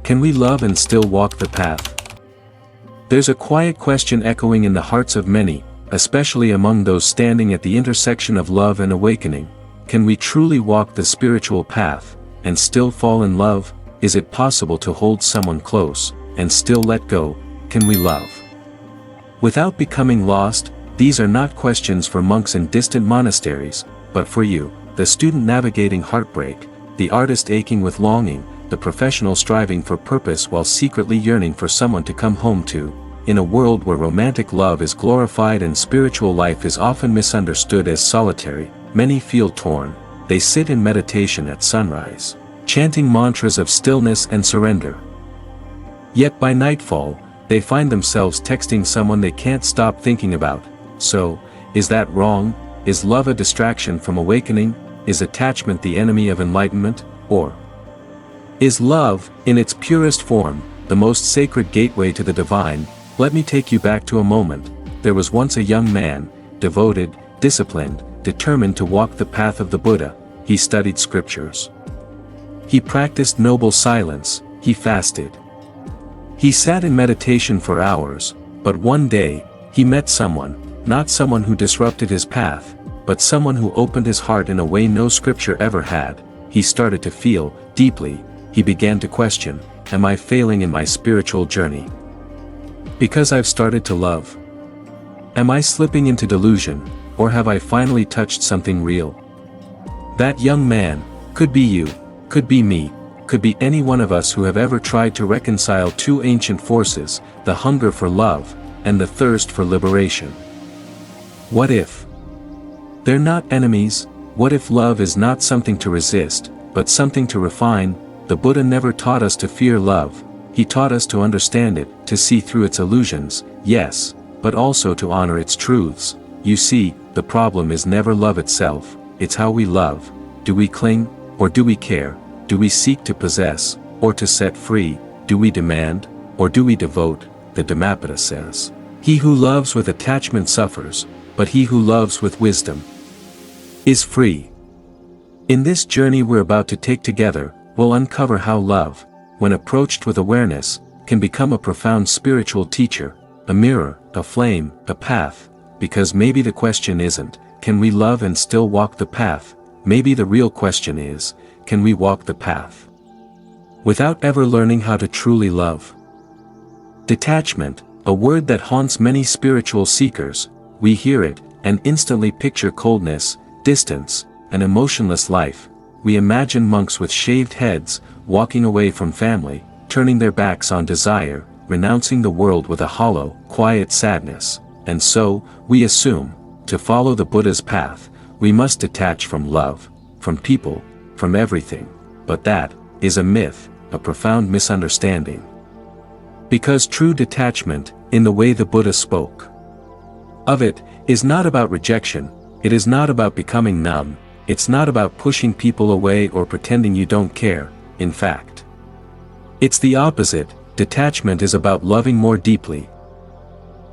Can we love and still walk the path? There's a quiet question echoing in the hearts of many, especially among those standing at the intersection of love and awakening. Can we truly walk the spiritual path, and still fall in love? Is it possible to hold someone close, and still let go? Can we love without becoming lost? These are not questions for monks in distant monasteries, but for you, the student navigating heartbreak, the artist aching with longing, the professional striving for purpose while secretly yearning for someone to come home to. In a world where romantic love is glorified and spiritual life is often misunderstood as solitary, many feel torn. They sit in meditation at sunrise, chanting mantras of stillness and surrender. Yet by nightfall, they find themselves texting someone they can't stop thinking about. So, is that wrong? Is love a distraction from awakening? Is attachment the enemy of enlightenment? Or is love, in its purest form, the most sacred gateway to the divine? Let me take you back to a moment. There was once a young man, devoted, disciplined, determined to walk the path of the Buddha. He studied scriptures. He practiced noble silence. He fasted. He sat in meditation for hours, but one day, he met someone, not someone who disrupted his path, but someone who opened his heart in a way no scripture ever had. He started to feel, deeply. He began to question, am I failing in my spiritual journey? Because I've started to love? Am I slipping into delusion, or have I finally touched something real? That young man, could be you, could be me, could be any one of us who have ever tried to reconcile two ancient forces, the hunger for love, and the thirst for liberation. What if they're not enemies? What if love is not something to resist, but something to refine? The Buddha never taught us to fear love. He taught us to understand it, to see through its illusions, yes, but also to honor its truths. You see, the problem is never love itself, it's how we love. Do we cling, or do we care? Do we seek to possess, or to set free? Do we demand, or do we devote? The Dhammapada says, he who loves with attachment suffers, but he who loves with wisdom is free. In this journey we're about to take together, we'll uncover how love, when approached with awareness, can become a profound spiritual teacher, a mirror, a flame, a path. Because maybe the question isn't, can we love and still walk the path? Maybe the real question is, can we walk the path without ever learning how to truly love? Detachment, a word that haunts many spiritual seekers. We hear it, and instantly picture coldness, distance, an emotionless life. We imagine monks with shaved heads, walking away from family, turning their backs on desire, renouncing the world with a hollow, quiet sadness. And so, we assume, to follow the Buddha's path, we must detach from love, from people, from everything. But that is a myth, a profound misunderstanding. Because true detachment, in the way the Buddha spoke of it, is not about rejection, it is not about becoming numb, it's not about pushing people away or pretending you don't care. In fact, it's the opposite. Detachment is about loving more deeply,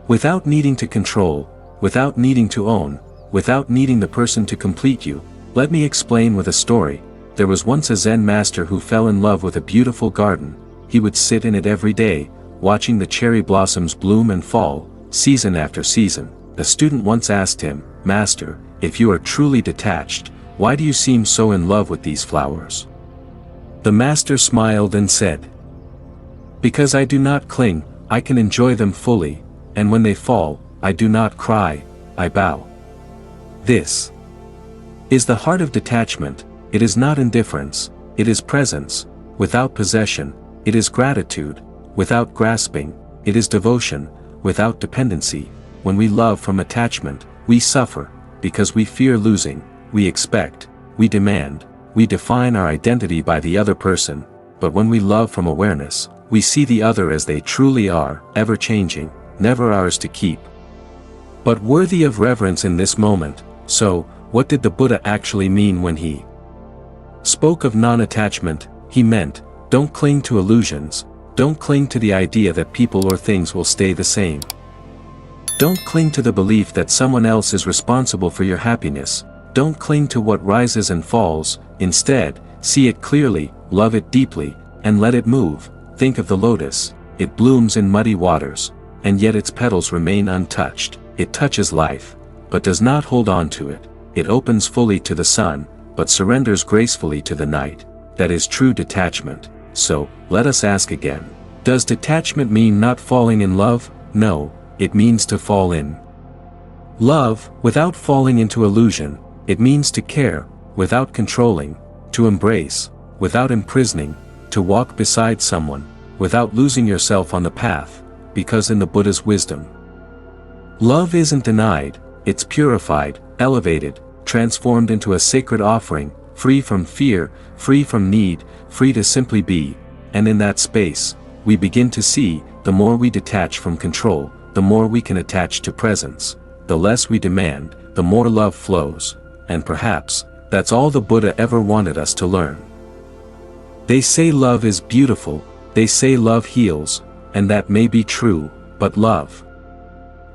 without needing to control, without needing to own, without needing the person to complete you. Let me explain with a story. There was once a Zen master who fell in love with a beautiful garden. He would sit in it every day, watching the cherry blossoms bloom and fall, season after season. A student once asked him, "Master, if you are truly detached, why do you seem so in love with these flowers?" The master smiled and said, "Because I do not cling, I can enjoy them fully, and when they fall, I do not cry, I bow." This is the heart of detachment. It is not indifference, it is presence, without possession. It is gratitude, without grasping. It is devotion, without dependency. When we love from attachment, we suffer, because we fear losing, we expect, we demand, we define our identity by the other person. But when we love from awareness, we see the other as they truly are, ever-changing, never ours to keep, but worthy of reverence in this moment. So, what did the Buddha actually mean when he spoke of non-attachment? He meant, don't cling to illusions, don't cling to the idea that people or things will stay the same. Don't cling to the belief that someone else is responsible for your happiness. Don't cling to what rises and falls. Instead, see it clearly, love it deeply, and let it move. Think of the lotus. It blooms in muddy waters, and yet its petals remain untouched. It touches life, but does not hold on to it. It opens fully to the sun, but surrenders gracefully to the night. That is true detachment. So, let us ask again. Does detachment mean not falling in love? No, it means to fall in love, without falling into illusion. It means to care, without controlling, to embrace, without imprisoning, to walk beside someone, without losing yourself on the path, because in the Buddha's wisdom, love isn't denied, it's purified, elevated, transformed into a sacred offering, free from fear, free from need, free to simply be, and in that space, we begin to see, the more we detach from control, the more we can attach to presence, the less we demand, the more love flows, and perhaps, that's all the Buddha ever wanted us to learn. They say love is beautiful, they say love heals, and that may be true, but love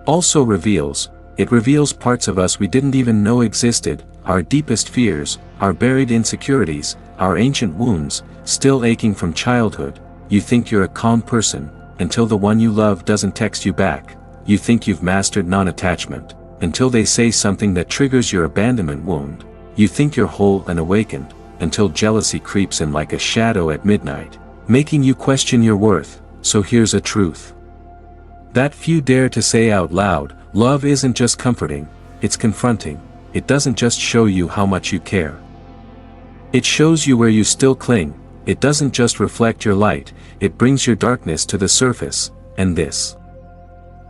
also reveals. It reveals parts of us we didn't even know existed, our deepest fears, our buried insecurities, our ancient wounds, still aching from childhood. You think you're a calm person, until the one you love doesn't text you back. You think you've mastered non-attachment, until they say something that triggers your abandonment wound. You think you're whole and awakened, until jealousy creeps in like a shadow at midnight, making you question your worth. So here's a truth that few dare to say out loud. Love isn't just comforting, it's confronting. It doesn't just show you how much you care. It shows you where you still cling. It doesn't just reflect your light, it brings your darkness to the surface. And this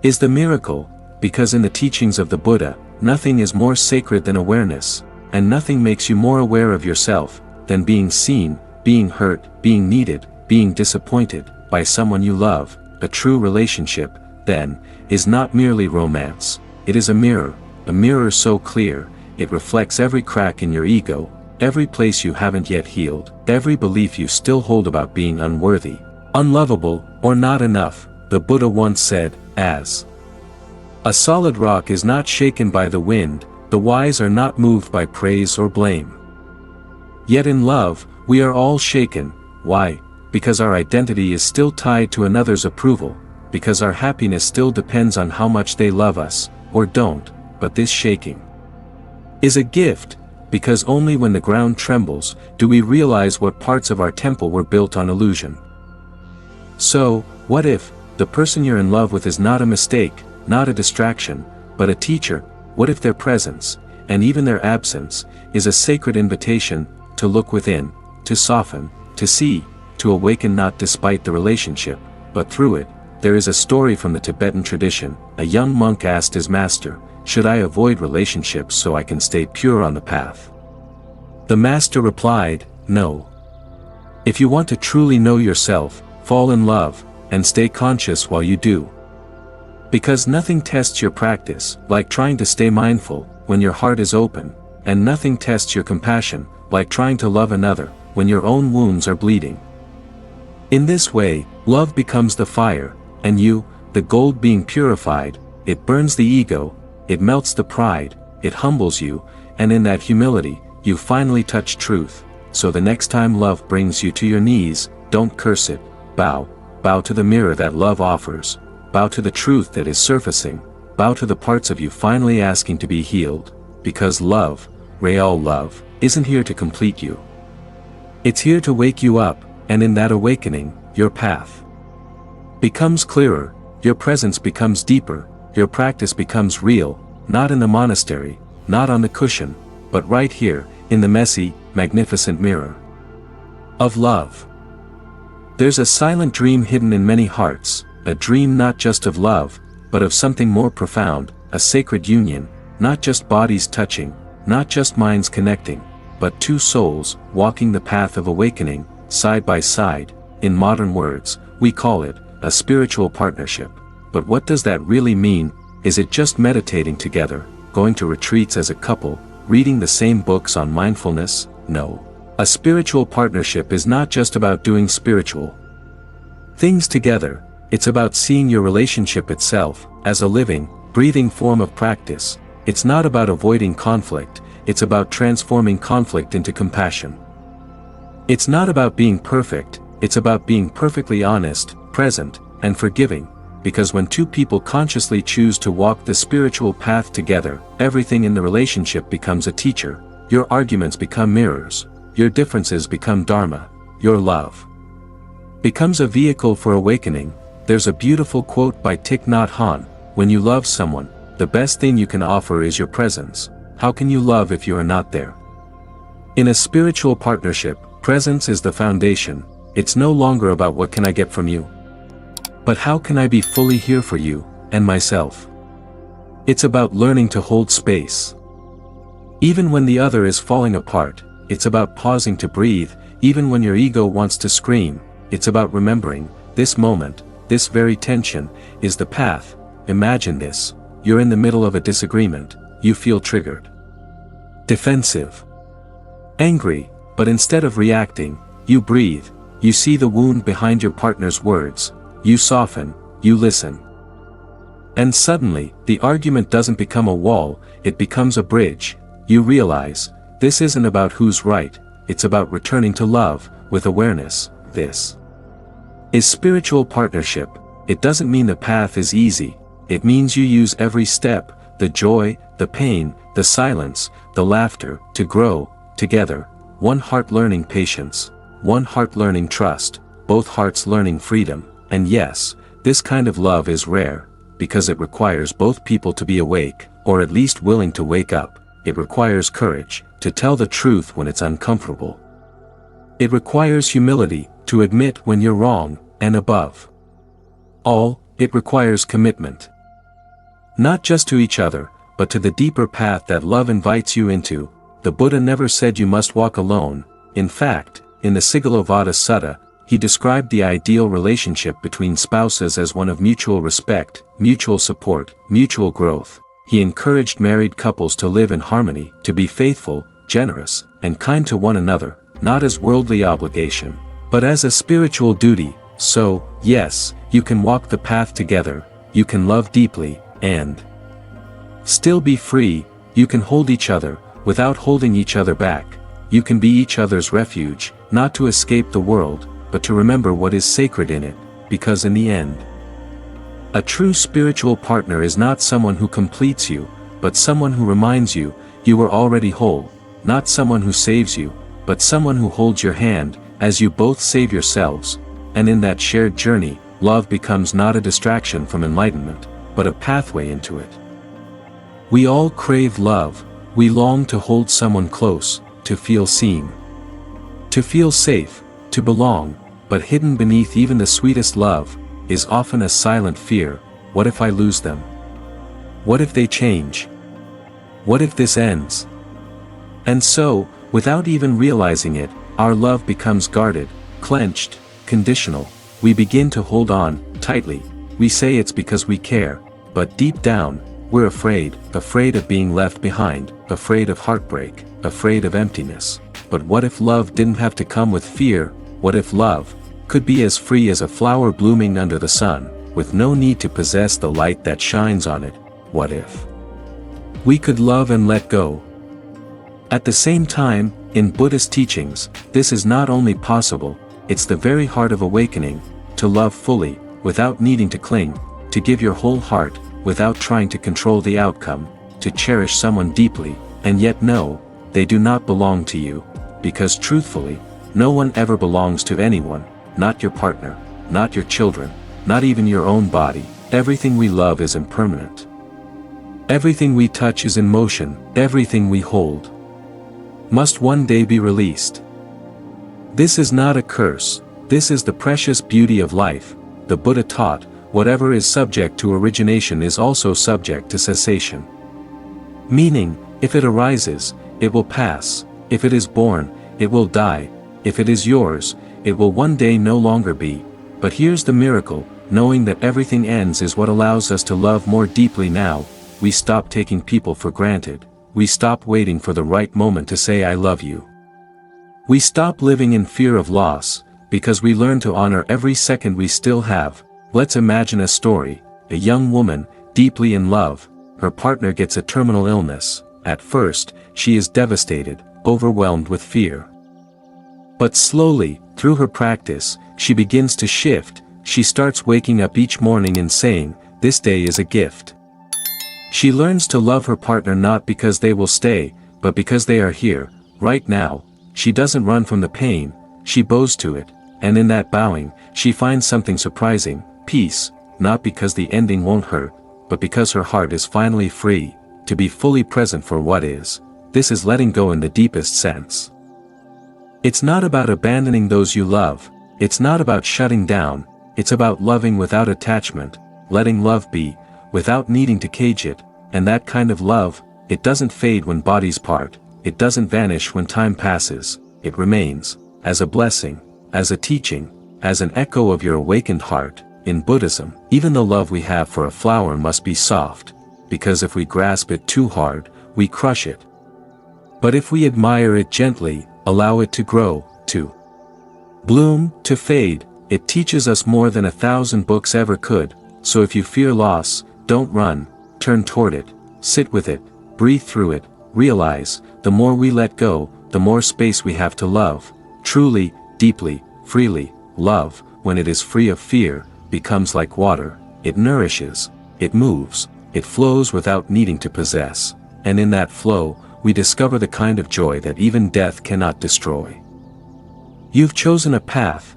is the miracle, because in the teachings of the Buddha, nothing is more sacred than awareness, and nothing makes you more aware of yourself than being seen, being hurt, being needed, being disappointed by someone you love. A true relationship, then, is not merely romance, it is a mirror so clear, it reflects every crack in your ego, every place you haven't yet healed, every belief you still hold about being unworthy, unlovable, or not enough. The Buddha once said, as a solid rock is not shaken by the wind, the wise are not moved by praise or blame. Yet in love, we are all shaken. Why? Because our identity is still tied to another's approval, because our happiness still depends on how much they love us, or don't. But this shaking is a gift, because only when the ground trembles, do we realize what parts of our temple were built on illusion. So, what if the person you're in love with is not a mistake, not a distraction, but a teacher? What if their presence, and even their absence, is a sacred invitation to look within, to soften, to see, to awaken, not despite the relationship, but through it? There is a story from the Tibetan tradition. A young monk asked his master, "Should I avoid relationships so I can stay pure on the path?" The master replied, "No. If you want to truly know yourself, fall in love, and stay conscious while you do. Because nothing tests your practice like trying to stay mindful when your heart is open, and nothing tests your compassion like trying to love another when your own wounds are bleeding." In this way, love becomes the fire, and you, the gold being purified. It burns the ego, it melts the pride, it humbles you, and in that humility, you finally touch truth. So the next time love brings you to your knees, don't curse it, bow to the mirror that love offers, bow to the truth that is surfacing, bow to the parts of you finally asking to be healed, because love, real love, isn't here to complete you. It's here to wake you up, and in that awakening, your path becomes clearer, your presence becomes deeper, your practice becomes real, not in the monastery, not on the cushion, but right here, in the messy, magnificent mirror of love. There's a silent dream hidden in many hearts, a dream not just of love, but of something more profound, a sacred union, not just bodies touching, not just minds connecting, but two souls walking the path of awakening, side by side. In modern words, we call it a spiritual partnership. But what does that really mean? Is it just meditating together, going to retreats as a couple, reading the same books on mindfulness? No. A spiritual partnership is not just about doing spiritual things together, it's about seeing your relationship itself as a living, breathing form of practice. It's not about avoiding conflict, it's about transforming conflict into compassion. It's not about being perfect, It's about being perfectly honest, present, and forgiving, because when two people consciously choose to walk the spiritual path together, everything in the relationship becomes a teacher, your arguments become mirrors, your differences become dharma, your love becomes a vehicle for awakening. There's a beautiful quote by Thich Nhat Hanh: "When you love someone, the best thing you can offer is your presence. How can you love if you are not there?" In a spiritual partnership, presence is the foundation. It's no longer about what can I get from you, but how can I be fully here for you, and myself. It's about learning to hold space. Even when the other is falling apart, it's about pausing to breathe. Even when your ego wants to scream, it's about remembering, this moment, this very tension, is the path. Imagine this: you're in the middle of a disagreement, you feel triggered, defensive, angry, but instead of reacting, you breathe, you see the wound behind your partner's words, you soften, you listen. And suddenly, the argument doesn't become a wall, it becomes a bridge. You realize, this isn't about who's right, it's about returning to love, with awareness. This is spiritual partnership. It doesn't mean the path is easy, it means you use every step, the joy, the pain, the silence, the laughter, to grow, together, one heart learning patience, one heart learning trust, both hearts learning freedom. And yes, this kind of love is rare, because it requires both people to be awake, or at least willing to wake up. It requires courage, to tell the truth when it's uncomfortable. It requires humility, to admit when you're wrong, and above all, it requires commitment. Not just to each other, but to the deeper path that love invites you into. The Buddha never said you must walk alone. In fact, in the Sigalovada Sutta, he described the ideal relationship between spouses as one of mutual respect, mutual support, mutual growth. He encouraged married couples to live in harmony, to be faithful, generous, and kind to one another, not as worldly obligation, but as a spiritual duty. So, yes, you can walk the path together, you can love deeply, and still be free. You can hold each other, without holding each other back. You can be each other's refuge, not to escape the world, but to remember what is sacred in it, because in the end, a true spiritual partner is not someone who completes you, but someone who reminds you, you are already whole, not someone who saves you, but someone who holds your hand, as you both save yourselves. And in that shared journey, love becomes not a distraction from enlightenment, but a pathway into it. We all crave love, we long to hold someone close, to feel seen, to feel safe, to belong, but hidden beneath even the sweetest love, is often a silent fear. What if I lose them? What if they change? What if this ends? And so, without even realizing it, our love becomes guarded, clenched, conditional. We begin to hold on tightly. We say it's because we care, but deep down, we're afraid of being left behind, afraid of heartbreak, afraid of emptiness. But what if love didn't have to come with fear? What if love could be as free as a flower blooming under the sun, with no need to possess the light that shines on it? What if we could love and let go? At the same time, in Buddhist teachings, this is not only possible, it's the very heart of awakening, to love fully, without needing to cling, to give your whole heart, without trying to control the outcome, to cherish someone deeply, and yet know, they do not belong to you, because truthfully, no one ever belongs to anyone, not your partner, not your children, not even your own body. Everything we love is impermanent. Everything we touch is in motion, everything we hold must one day be released. This is not a curse, this is the precious beauty of life. The Buddha taught, whatever is subject to origination is also subject to cessation. Meaning, if it arises, it will pass, if it is born, it will die, if it is yours, it will one day no longer be. But here's the miracle, knowing that everything ends is what allows us to love more deeply now. We stop taking people for granted, we stop waiting for the right moment to say I love you. We stop living in fear of loss, because we learn to honor every second we still have. Let's imagine a story: a young woman, deeply in love, her partner gets a terminal illness. At first, she is devastated, overwhelmed with fear. But slowly, through her practice, she begins to shift. She starts waking up each morning and saying, "This day is a gift." She learns to love her partner not because they will stay, but because they are here, right now. She doesn't run from the pain, she bows to it, and in that bowing, she finds something surprising, peace, not because the ending won't hurt, but because her heart is finally free, to be fully present for what is. This is letting go in the deepest sense. It's not about abandoning those you love, it's not about shutting down, it's about loving without attachment, letting love be, without needing to cage it, and that kind of love, it doesn't fade when bodies part, it doesn't vanish when time passes, it remains, as a blessing, as a teaching, as an echo of your awakened heart. In Buddhism, even the love we have for a flower must be soft, because if we grasp it too hard, we crush it. But if we admire it gently, allow it to grow, to bloom, to fade, it teaches us more than 1,000 books ever could. So if you fear loss, don't run, turn toward it, sit with it, breathe through it, realize, the more we let go, the more space we have to love, truly, deeply, freely. Love, when it is free of fear, becomes like water, it nourishes, it moves, it flows without needing to possess, and in that flow, we discover the kind of joy that even death cannot destroy. You've chosen a path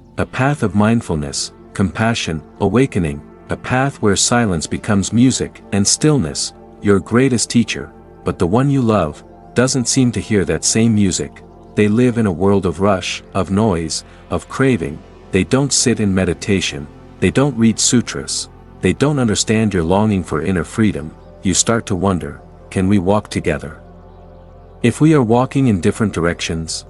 of mindfulness, compassion, awakening, a path where silence becomes music and stillness, your greatest teacher, but the one you love, doesn't seem to hear that same music. They live in a world of rush, of noise, of craving. They don't sit in meditation, they don't read sutras, they don't understand your longing for inner freedom. You start to wonder, can we walk together? If we are walking in different directions?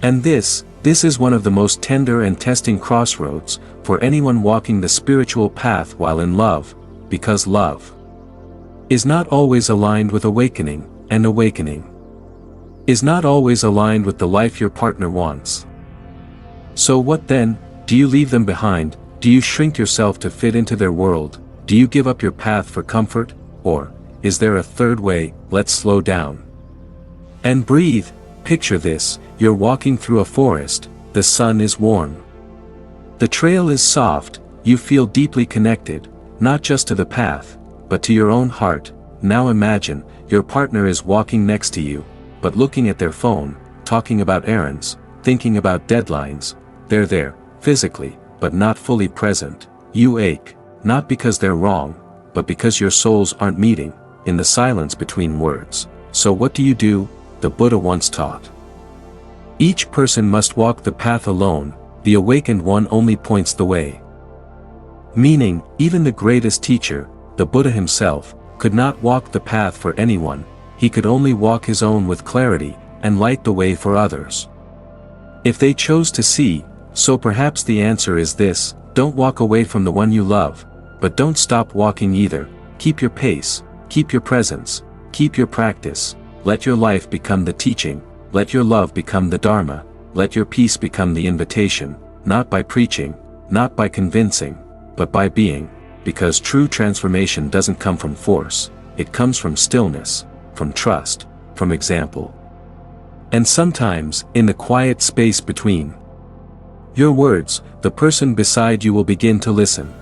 And this is one of the most tender and testing crossroads, for anyone walking the spiritual path while in love, because love is not always aligned with awakening, and awakening is not always aligned with the life your partner wants. So what then? Do you leave them behind? Do you shrink yourself to fit into their world? Do you give up your path for comfort? Or, is there a third way? Let's slow down and breathe. Picture this, you're walking through a forest, the sun is warm. The trail is soft, you feel deeply connected, not just to the path, but to your own heart. Now imagine, your partner is walking next to you, but looking at their phone, talking about errands, thinking about deadlines. They're there, physically, but not fully present. You ache, not because they're wrong, but because your souls aren't meeting, in the silence between words. So what do? The Buddha once taught. Each person must walk the path alone, the awakened one only points the way. Meaning, even the greatest teacher, the Buddha himself, could not walk the path for anyone, he could only walk his own with clarity, and light the way for others. If they chose to see, so perhaps the answer is this: don't walk away from the one you love, but don't stop walking either. Keep your pace, keep your presence, keep your practice, let your life become the teaching, let your love become the Dharma, let your peace become the invitation, not by preaching, not by convincing, but by being, because true transformation doesn't come from force, it comes from stillness, from trust, from example. And sometimes, in the quiet space between your words, the person beside you will begin to listen.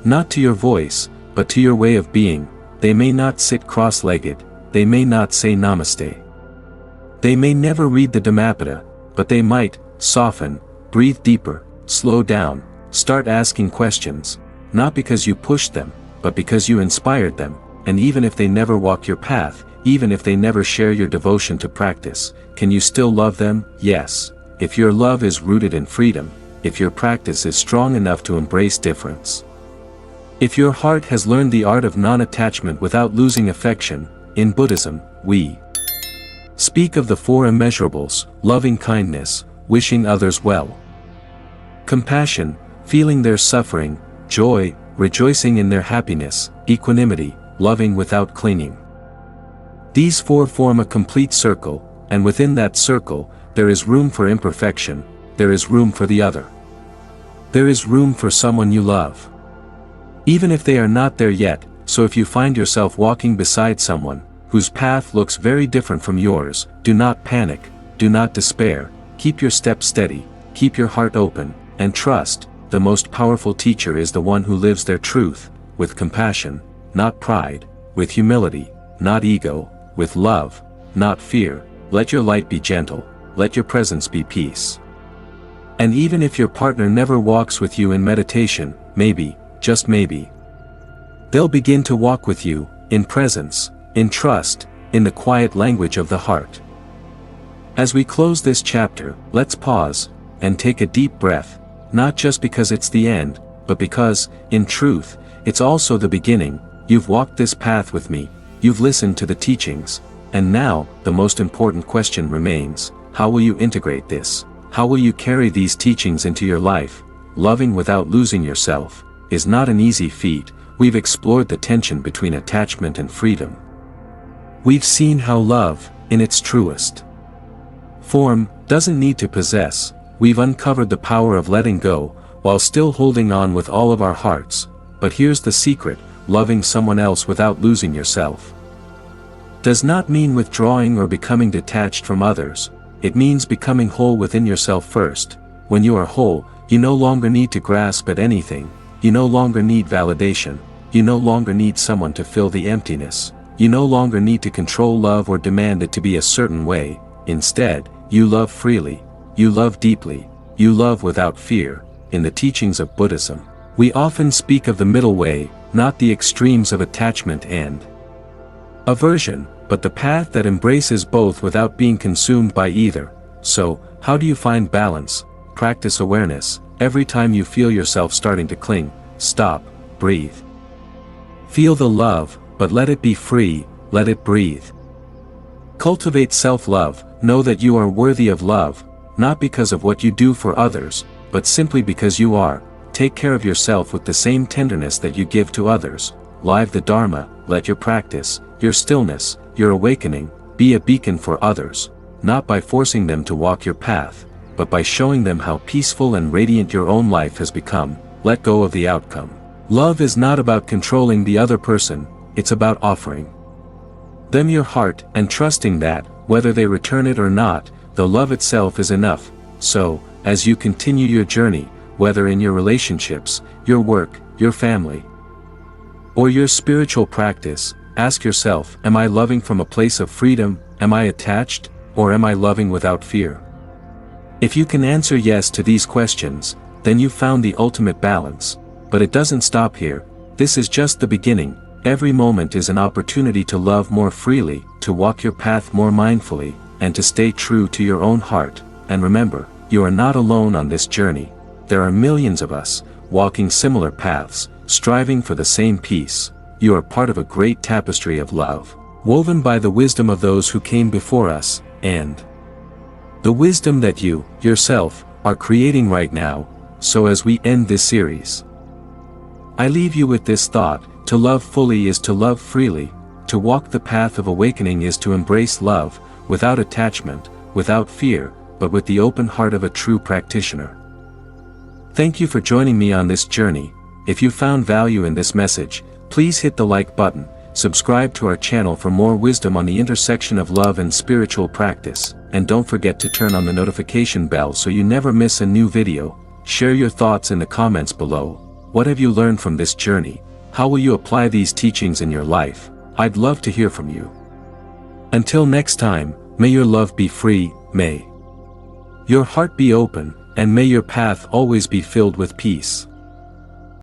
Not to your voice, but to your way of being. They may not sit cross-legged, they may not say namaste. They may never read the Dhammapada, but they might soften, breathe deeper, slow down, start asking questions, not because you pushed them, but because you inspired them. And even if they never walk your path, even if they never share your devotion to practice, can you still love them? Yes. If your love is rooted in freedom, if your practice is strong enough to embrace difference. If your heart has learned the art of non-attachment without losing affection. In Buddhism, we speak of the four immeasurables: loving kindness, wishing others well, compassion, feeling their suffering, joy, rejoicing in their happiness, equanimity, loving without clinging. These four form a complete circle, and within that circle, there is room for imperfection, there is room for the other. There is room for someone you love, even if they are not there yet. So if you find yourself walking beside someone whose path looks very different from yours, do not panic, do not despair, Keep your steps steady, keep your heart open, and trust, the most powerful teacher is the one who lives their truth, with compassion, not pride, with humility, not ego, with love, not fear. Let your light be gentle, let your presence be peace. And even if your partner never walks with you in meditation, maybe, just maybe, they'll begin to walk with you, in presence, in trust, in the quiet language of the heart. As we close this chapter, let's pause, and take a deep breath, not just because it's the end, but because, in truth, it's also the beginning. You've walked this path with me, you've listened to the teachings, and now, the most important question remains: how will you integrate this? How will you carry these teachings into your life? Loving without losing yourself is not an easy feat. We've explored the tension between attachment and freedom. We've seen how love, in its truest form, doesn't need to possess. We've uncovered the power of letting go, while still holding on with all of our hearts. But here's the secret: loving someone else without losing yourself does not mean withdrawing or becoming detached from others. It means becoming whole within yourself first. When you are whole, you no longer need to grasp at anything, you no longer need validation, you no longer need someone to fill the emptiness, you no longer need to control love or demand it to be a certain way. Instead, you love freely, you love deeply, you love without fear. In the teachings of Buddhism, we often speak of the middle way, not the extremes of attachment and aversion, but the path that embraces both without being consumed by either. So, how do you find balance? Practice awareness. Every time you feel yourself starting to cling, stop, breathe. Feel the love, but let it be free, let it breathe. Cultivate self-love. Know that you are worthy of love, not because of what you do for others, but simply because you are. Take care of yourself with the same tenderness that you give to others. Live the Dharma. Let your practice, your stillness, your awakening, be a beacon for others, not by forcing them to walk your path, but by showing them how peaceful and radiant your own life has become. Let go of the outcome. Love is not about controlling the other person, it's about offering them your heart and trusting that, whether they return it or not, the love itself is enough. So, as you continue your journey, whether in your relationships, your work, your family, or your spiritual practice, ask yourself: am I loving from a place of freedom? Am I attached? Or am I loving without fear? If you can answer yes to these questions, then you've found the ultimate balance. But it doesn't stop here. This is just the beginning. Every moment is an opportunity to love more freely, to walk your path more mindfully, and to stay true to your own heart. And remember, you are not alone on this journey. There are millions of us, walking similar paths, striving for the same peace. You are part of a great tapestry of love, woven by the wisdom of those who came before us, and the wisdom that you, yourself, are creating right now. So as we end this series, I leave you with this thought: to love fully is to love freely, to walk the path of awakening is to embrace love, without attachment, without fear, but with the open heart of a true practitioner. Thank you for joining me on this journey. If you found value in this message, please hit the like button, subscribe to our channel for more wisdom on the intersection of love and spiritual practice, and don't forget to turn on the notification bell so you never miss a new video. Share your thoughts in the comments below. What have you learned from this journey? How will you apply these teachings in your life? I'd love to hear from you. Until next time, may your love be free, may your heart be open, and may your path always be filled with peace.